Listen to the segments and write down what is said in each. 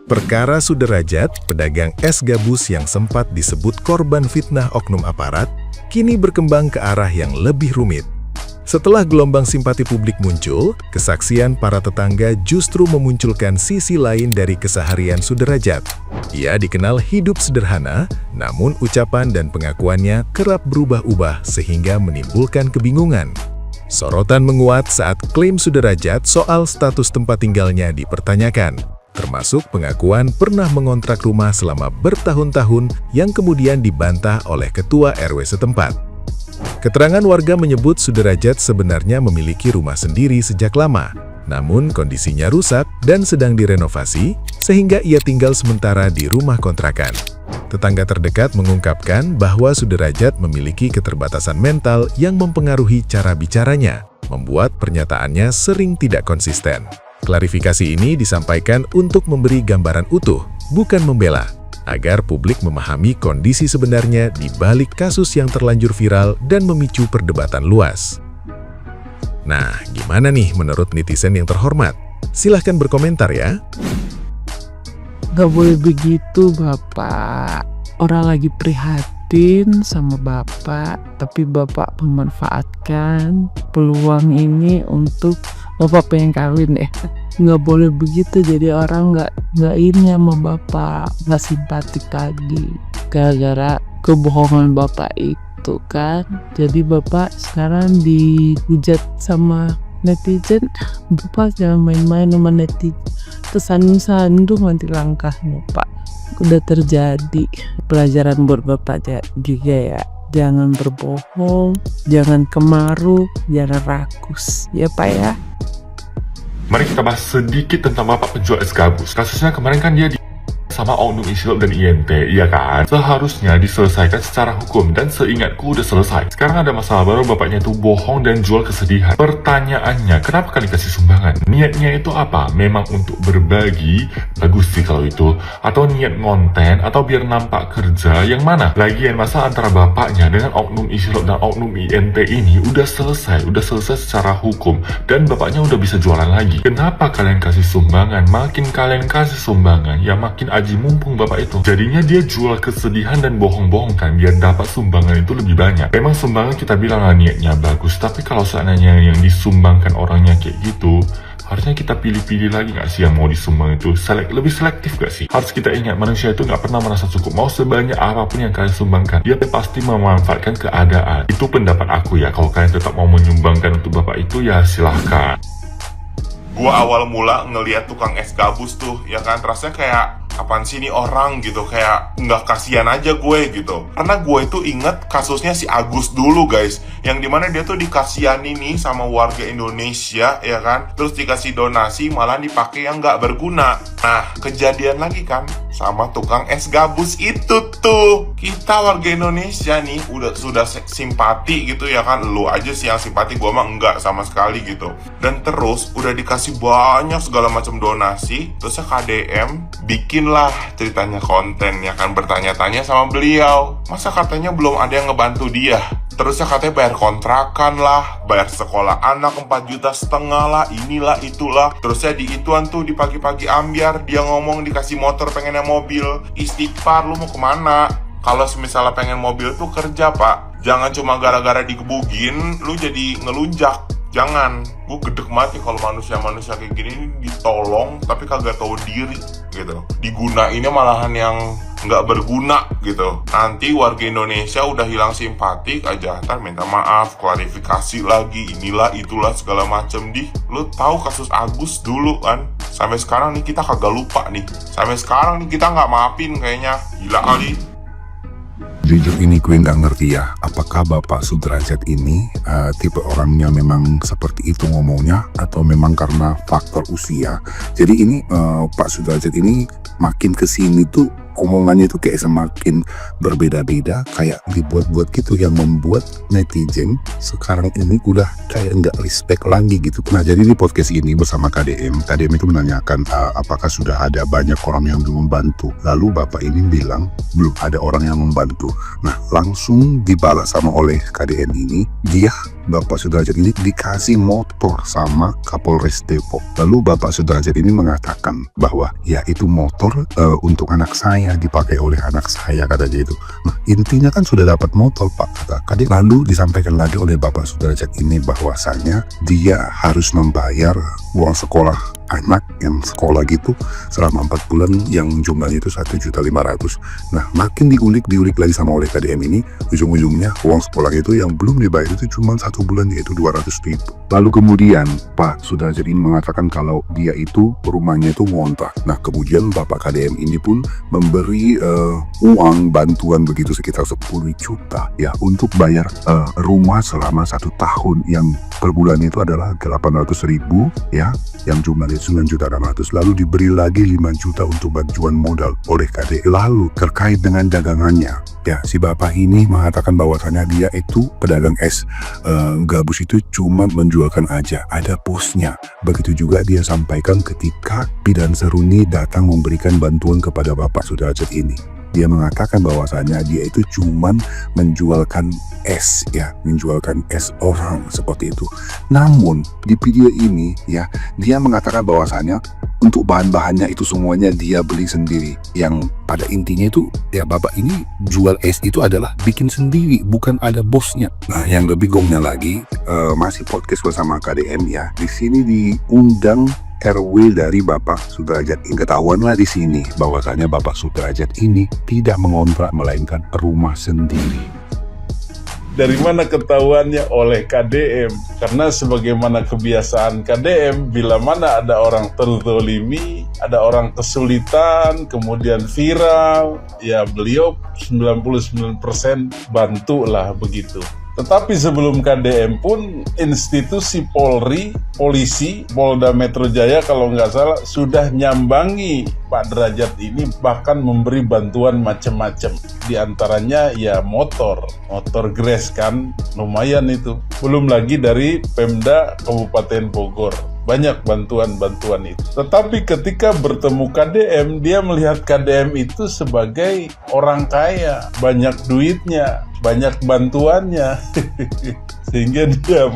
Perkara Sudrajat, pedagang es gabus yang sempat disebut korban fitnah oknum aparat, kini berkembang ke arah yang lebih rumit. Setelah gelombang simpati publik muncul, kesaksian para tetangga justru memunculkan sisi lain dari keseharian Sudrajat. Ia dikenal hidup sederhana, namun ucapan dan pengakuannya kerap berubah-ubah sehingga menimbulkan kebingungan. Sorotan menguat saat klaim Sudrajat soal status tempat tinggalnya dipertanyakan, termasuk pengakuan pernah mengontrak rumah selama bertahun-tahun yang kemudian dibantah oleh ketua RW setempat. Keterangan warga menyebut Sudrajat sebenarnya memiliki rumah sendiri sejak lama, namun kondisinya rusak dan sedang direnovasi, sehingga ia tinggal sementara di rumah kontrakan. Tetangga terdekat mengungkapkan bahwa Sudrajat memiliki keterbatasan mental yang mempengaruhi cara bicaranya, membuat pernyataannya sering tidak konsisten. Klarifikasi ini disampaikan untuk memberi gambaran utuh, bukan membela, agar publik memahami kondisi sebenarnya di balik kasus yang terlanjur viral dan memicu perdebatan luas. Nah, gimana nih menurut netizen yang terhormat? Silahkan berkomentar ya. Gak boleh begitu, Bapak. Orang lagi prihatin sama Bapak, tapi Bapak memanfaatkan peluang ini untuk Bapak pengen kawin deh. Nggak boleh begitu, jadi orang nggak ini sama Bapak, nggak simpatik lagi gara-gara kebohongan Bapak itu kan. Jadi Bapak sekarang dihujat sama netizen. Bapak jangan main-main sama netizen, tersandung-sandung nanti langkahnya Pak. Udah terjadi pelajaran buat Bapak juga ya. Jangan berbohong, jangan kemaru, jangan rakus ya Pak ya. Mari kita bahas sedikit tentang bapak penjual es gabus. Kasusnya kemarin kan dia sama Oknum Insilop dan INT, iya kan? Seharusnya diselesaikan secara hukum dan seingatku udah selesai. Sekarang ada masalah baru, bapaknya itu bohong dan jual kesedihan. Pertanyaannya, kenapa kali kasih sumbangan? Niatnya itu apa? Memang untuk berbagi? Bagus sih kalau itu. Atau niat ngonten? Atau biar nampak kerja? Yang mana? Lagian masalah antara bapaknya dengan Oknum Insilop dan Oknum INT ini udah selesai secara hukum. Dan bapaknya udah bisa jualan lagi. Kenapa kalian kasih sumbangan? Makin kalian kasih sumbangan, ya makin aji mumpung bapak itu. Jadinya dia jual kesedihan dan bohong-bohong kan, biar dapat sumbangan itu lebih banyak. Memang sumbangan kita bilang lah niatnya bagus, tapi kalau seandainya yang disumbangkan orangnya kayak gitu, harusnya kita pilih-pilih lagi gak sih yang mau disumbang itu? Lebih selektif gak sih? Harus kita ingat, manusia itu gak pernah merasa cukup. Mau sebanyak apapun yang kalian sumbangkan, dia pasti memanfaatkan keadaan. Itu pendapat aku ya. Kalau kalian tetap mau menyumbangkan untuk bapak itu, ya silahkan. Gua awal mula ngeliat tukang es gabus tuh, ya kan, rasanya kayak apaan sih ini orang gitu, kayak nggak kasihan aja gue gitu. Karena gue itu inget kasusnya si Agus dulu guys, yang dimana dia tuh dikasihani nih sama warga Indonesia, ya kan, terus dikasih donasi malah dipakai yang nggak berguna. Nah, kejadian lagi kan sama tukang es gabus itu tuh. Kita warga Indonesia nih sudah simpati gitu ya kan, lu aja sih yang simpati, gue mah enggak sama sekali gitu. Dan terus udah dikasih banyak segala macam donasi, terusnya KDM bikinlah ceritanya konten, ya kan, bertanya-tanya sama beliau. Masa katanya belum ada yang ngebantu dia? Terusnya katanya bayar kontrakan lah, bayar sekolah anak 4,5 juta lah, inilah itulah. Terusnya di ituan tuh di pagi-pagi ambiar dia ngomong dikasih motor pengennya mobil. Istighfar, lu mau kemana? Kalau misalnya pengen mobil tuh kerja pak, jangan cuma gara-gara digebugin lu jadi ngelunjak. Jangan, gue gedek mati kalau manusia-manusia kayak gini ditolong tapi kagak tahu diri gitu. Digunainnya malahan yang nggak berguna gitu. Nanti warga Indonesia udah hilang simpatik aja, ntar minta maaf, klarifikasi lagi, inilah itulah segala macem. Lu tahu kasus Agus dulu kan? Sampai sekarang nih kita kagak lupa nih. Sampai sekarang nih kita nggak maafin kayaknya. Gila kali. Jujur ini gue nggak ngerti ya, apakah Bapak Sudrajat ini tipe orangnya memang seperti itu ngomongnya, atau memang karena faktor usia. Jadi ini Pak Sudrajat ini makin kesini tuh omongannya itu kayak semakin berbeda-beda, kayak dibuat-buat gitu, yang membuat netizen sekarang ini udah kayak nggak respect lagi gitu. Nah, jadi di podcast ini bersama KDM itu menanyakan apakah sudah ada banyak orang yang belum membantu. Lalu bapak ini bilang belum ada orang yang membantu. Nah, langsung dibalas sama oleh KDM ini, Bapak Sudrajat ini dikasih motor sama Kapolres Depok. Lalu Bapak Sudrajat ini mengatakan bahwa ya itu motor untuk anak saya, dipakai oleh anak saya, katanya itu. Nah, intinya kan sudah dapat motor Pak, kata KDM. Lalu disampaikan lagi oleh Bapak Sudrajat ini bahwasanya dia harus membayar uang sekolah anak yang sekolah gitu selama 4 bulan yang jumlahnya itu 1.500.000. Nah, makin diulik lagi sama oleh KDM ini, ujung-ujungnya uang sekolah itu yang belum dibayar itu cuma 1 bulan, yaitu 200.000. Lalu kemudian Pak Sudrajat ini mengatakan kalau dia itu rumahnya itu ngontrak. Nah, kemudian Bapak KDM ini pun memberi uang bantuan begitu sekitar 10 juta ya untuk bayar rumah selama 1 tahun, yang per bulan itu adalah 800.000 ya, yang jumlahnya 9.600.000. Lalu diberi lagi 5 juta untuk bantuan modal oleh KDM. Lalu terkait dengan dagangannya, ya si bapak ini mengatakan bahwasannya dia itu pedagang es gabus itu cuma menjualkan aja, ada posnya. Begitu juga dia sampaikan ketika Bidan Seruni datang memberikan bantuan kepada Bapak Sudrajat ini. Dia mengatakan bahwasannya dia itu cuman menjualkan es ya, menjualkan es orang seperti itu. Namun di video ini ya, dia mengatakan bahwasannya untuk bahan-bahannya itu semuanya dia beli sendiri. Yang pada intinya itu ya bapak ini jual es itu adalah bikin sendiri, bukan ada bosnya. Nah, yang lebih gongnya lagi, masih podcast bersama KDM ya. Di sini diundang RW dari Bapak Sudrajat. Ketahuanlah di sini bahwasanya Bapak Sudrajat ini tidak mengontrak melainkan rumah sendiri. Dari mana ketahuannya? Oleh KDM. Karena sebagaimana kebiasaan KDM, bila mana ada orang terzolimi, ada orang kesulitan, kemudian viral, ya beliau 99% bantulah begitu. Tetapi sebelum KDM pun institusi Polri, polisi, Polda Metro Jaya kalau nggak salah sudah nyambangi Pak Derajat ini, bahkan memberi bantuan macam-macam. Di antaranya ya motor Gres kan, lumayan itu. Belum lagi dari Pemda Kabupaten Bogor. Banyak bantuan-bantuan itu. Tetapi ketika bertemu KDM, dia melihat KDM itu sebagai orang kaya, banyak duitnya, banyak bantuannya. Sehingga dia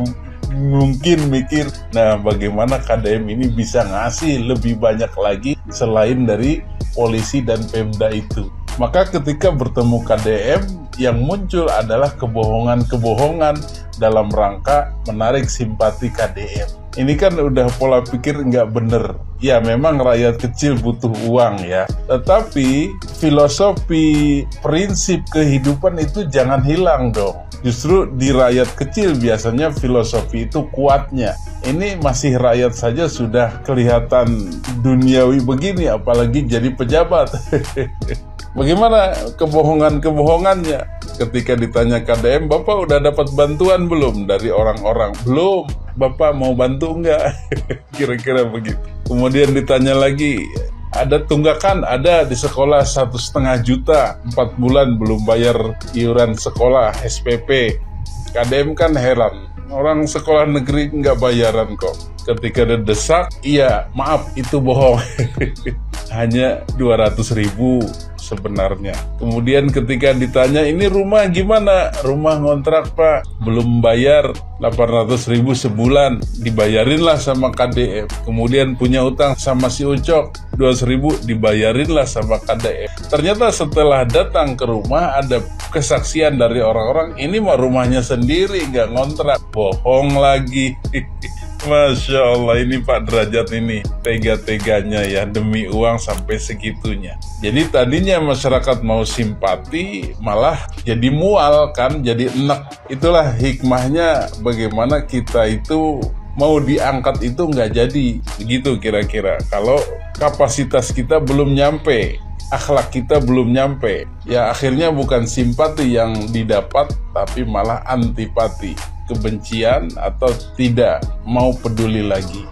mungkin mikir, nah bagaimana KDM ini bisa ngasih lebih banyak lagi selain dari polisi dan Pemda itu. Maka ketika bertemu KDM, yang muncul adalah kebohongan-kebohongan dalam rangka menarik simpati KDM. Ini kan udah pola pikir nggak bener. Ya memang rakyat kecil butuh uang ya. Tetapi filosofi, prinsip kehidupan itu jangan hilang dong. Justru di rakyat kecil biasanya filosofi itu kuatnya. Ini masih rakyat saja sudah kelihatan duniawi begini, apalagi jadi pejabat. Bagaimana kebohongan-kebohongannya? Ketika ditanya KDM, Bapak udah dapat bantuan belum dari orang-orang? Belum. Bapak mau bantu nggak? Kira-kira begitu. Kemudian ditanya lagi, ada tunggakan? Ada di sekolah 1,5 juta, 4 bulan belum bayar iuran sekolah SPP. KDM kan heran, orang sekolah negeri nggak bayaran kok. Ketika didesak, iya maaf itu bohong. Hanya 200.000 sebenarnya. Kemudian ketika ditanya, ini rumah gimana? Rumah ngontrak Pak, belum bayar 800.000 sebulan, dibayarinlah sama KDM. Kemudian punya utang sama si Ucok 200.000, dibayarinlah sama KDM. Ternyata setelah datang ke rumah ada kesaksian dari orang-orang, ini mah rumahnya sendiri, nggak ngontrak. Bohong lagi. Masya Allah, ini Pak Derajat ini tega-teganya ya, demi uang sampai segitunya. Jadi tadinya masyarakat mau simpati, malah jadi mual kan, jadi enek. Itulah hikmahnya bagaimana kita itu mau diangkat itu nggak jadi. Begitu kira-kira. Kalau kapasitas kita belum nyampe, akhlak kita belum nyampe, ya akhirnya bukan simpati yang didapat, tapi malah antipati, kebencian atau tidak mau peduli lagi.